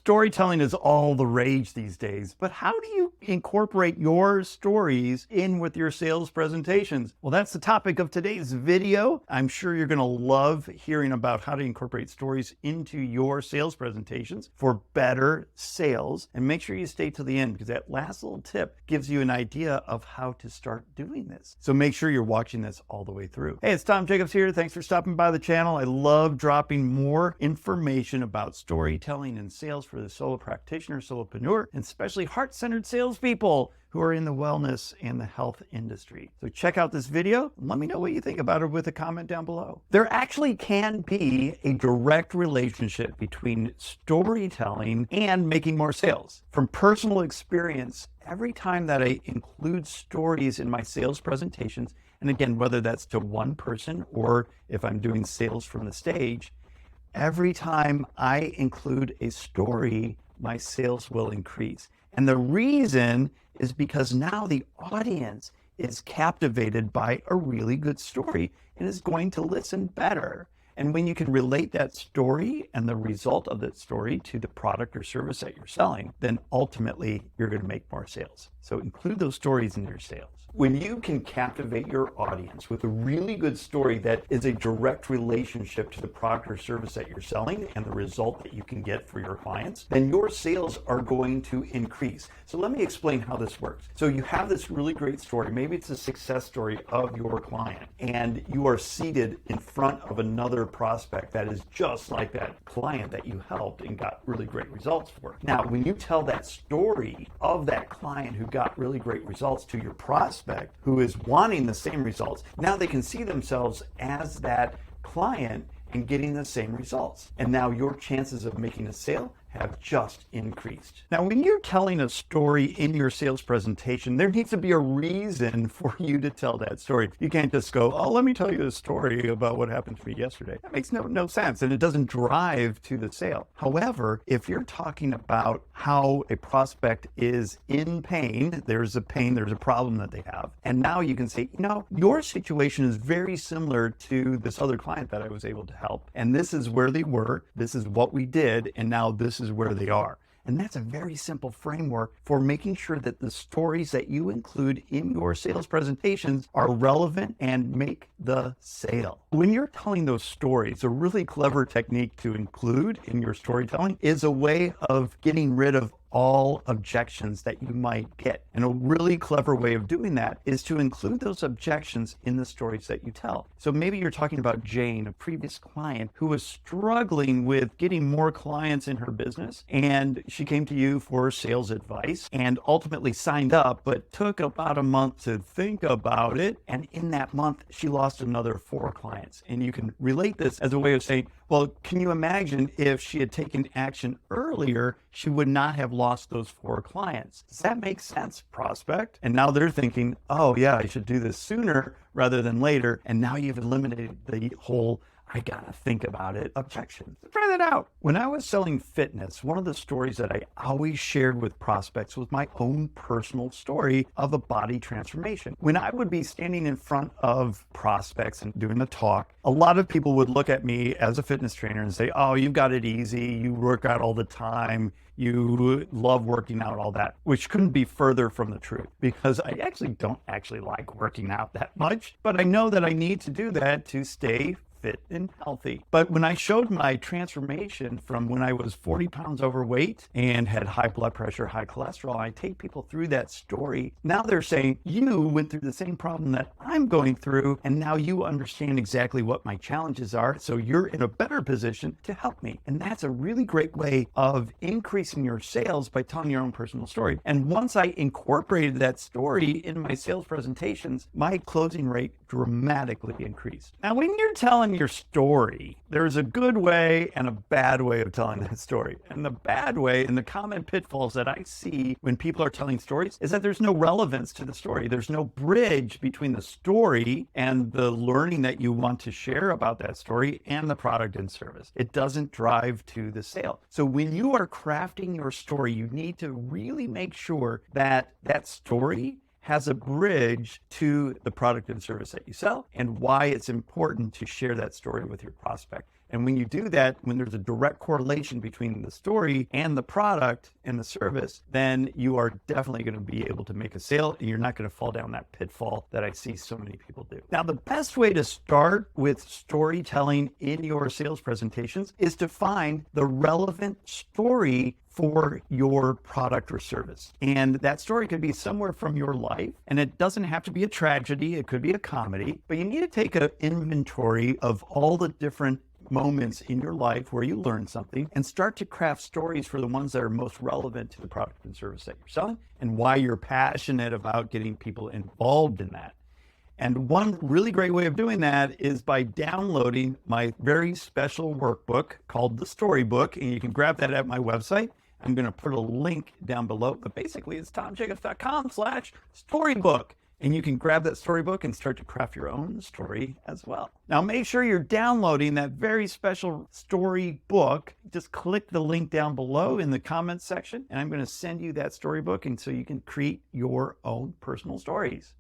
Storytelling is all the rage these days, but how do you incorporate your stories in with your sales presentations? Well, that's the topic of today's video. I'm sure you're going to love hearing about how to incorporate stories into your sales presentations for better sales. And make sure you stay to the end because that last little tip gives you an idea of how to start doing this. So make sure you're watching this all the way through. Hey, it's Tom Jacobs here. Thanks for stopping by the channel. I love dropping more information about storytelling and sales for the solo practitioner, solopreneur, and especially heart-centered salespeople who are in the wellness and the health industry. So check out this video and let me know what you think about it with a comment down below. There actually can be a direct relationship between storytelling and making more sales. From personal experience, every time that I include stories in my sales presentations, and again, whether that's to one person or if I'm doing sales from the stage, every time I include a story, my sales will increase. And the reason is because now the audience is captivated by a really good story and is going to listen better. And when you can relate that story and the result of that story to the product or service that you're selling, then ultimately you're going to make more sales. So include those stories in your sales. When you can captivate your audience with a really good story that is a direct relationship to the product or service that you're selling and the result that you can get for your clients, then your sales are going to increase. So let me explain how this works. So you have this really great story. Maybe it's a success story of your client, and you are seated in front of another prospect that is just like that client that you helped and got really great results for. Now, when you tell that story of that client who got really great results to your prospect who is wanting the same results, now they can see themselves as that client and getting the same results. And now your chances of making a sale have just increased. Now, when you're telling a story in your sales presentation, there needs to be a reason for you to tell that story. You can't just go, oh, let me tell you a story about what happened to me yesterday. That makes no sense, and it doesn't drive to the sale. However, if you're talking about how a prospect is in pain, there's a problem that they have, and now you can say, your situation is very similar to this other client that I was able to help, and this is where they were, this is what we did, and now this is where they are. And that's a very simple framework for making sure that the stories that you include in your sales presentations are relevant and make the sale. When you're telling those stories, a really clever technique to include in your storytelling is a way of getting rid of all objections that you might get. And a really clever way of doing that is to include those objections in the stories that you tell. So maybe you're talking about Jane, a previous client who was struggling with getting more clients in her business, and she came to you for sales advice and ultimately signed up, but took about a month to think about it. And in that month, she lost another 4 clients. And you can relate this as a way of saying, well, can you imagine if she had taken action earlier, she would not have lost those 4 clients. Does that make sense, prospect? And now they're thinking, oh yeah, I should do this sooner rather than later. And now you've eliminated the whole I gotta think about it objection. So try that out. When I was selling fitness, one of the stories that I always shared with prospects was my own personal story of a body transformation. When I would be standing in front of prospects and doing a talk, a lot of people would look at me as a fitness trainer and say, oh, you've got it easy, you work out all the time, you love working out, all that, which couldn't be further from the truth, because I don't like working out that much, but I know that I need to do that to stay fit and healthy. But when I showed my transformation from when I was 40 pounds overweight and had high blood pressure, high cholesterol, I take people through that story. Now they're saying, you went through the same problem that I'm going through, and now you understand exactly what my challenges are, so you're in a better position to help me. And that's a really great way of increasing your sales by telling your own personal story. And once I incorporated that story in my sales presentations, my closing rate dramatically increased. Now, when you're telling your story, there's a good way and a bad way of telling that story. And the bad way, and the common pitfalls that I see when people are telling stories, is that there's no relevance to the story. There's no bridge between the story and the learning that you want to share about that story and the product and service. It doesn't drive to the sale. So when you are crafting your story, you need to really make sure that that story has a bridge to the product and service that you sell and why it's important to share that story with your prospect. And when you do that, when there's a direct correlation between the story and the product and the service, then you are definitely going to be able to make a sale, and you're not going to fall down that pitfall that I see so many people do. Now, the best way to start with storytelling in your sales presentations is to find the relevant story for your product or service. And that story could be somewhere from your life, and it doesn't have to be a tragedy, it could be a comedy, but you need to take an inventory of all the different moments in your life where you learn something and start to craft stories for the ones that are most relevant to the product and service that you're selling and why you're passionate about getting people involved in that. And one really great way of doing that is by downloading my very special workbook called the Storybook, and you can grab that at my website. I'm going to put a link down below, but basically it's tomjacobs.com/storybook. And you can grab that storybook and start to craft your own story as well. Now, make sure you're downloading that very special storybook. Just click the link down below in the comments section, and I'm going to send you that storybook, and so you can create your own personal stories.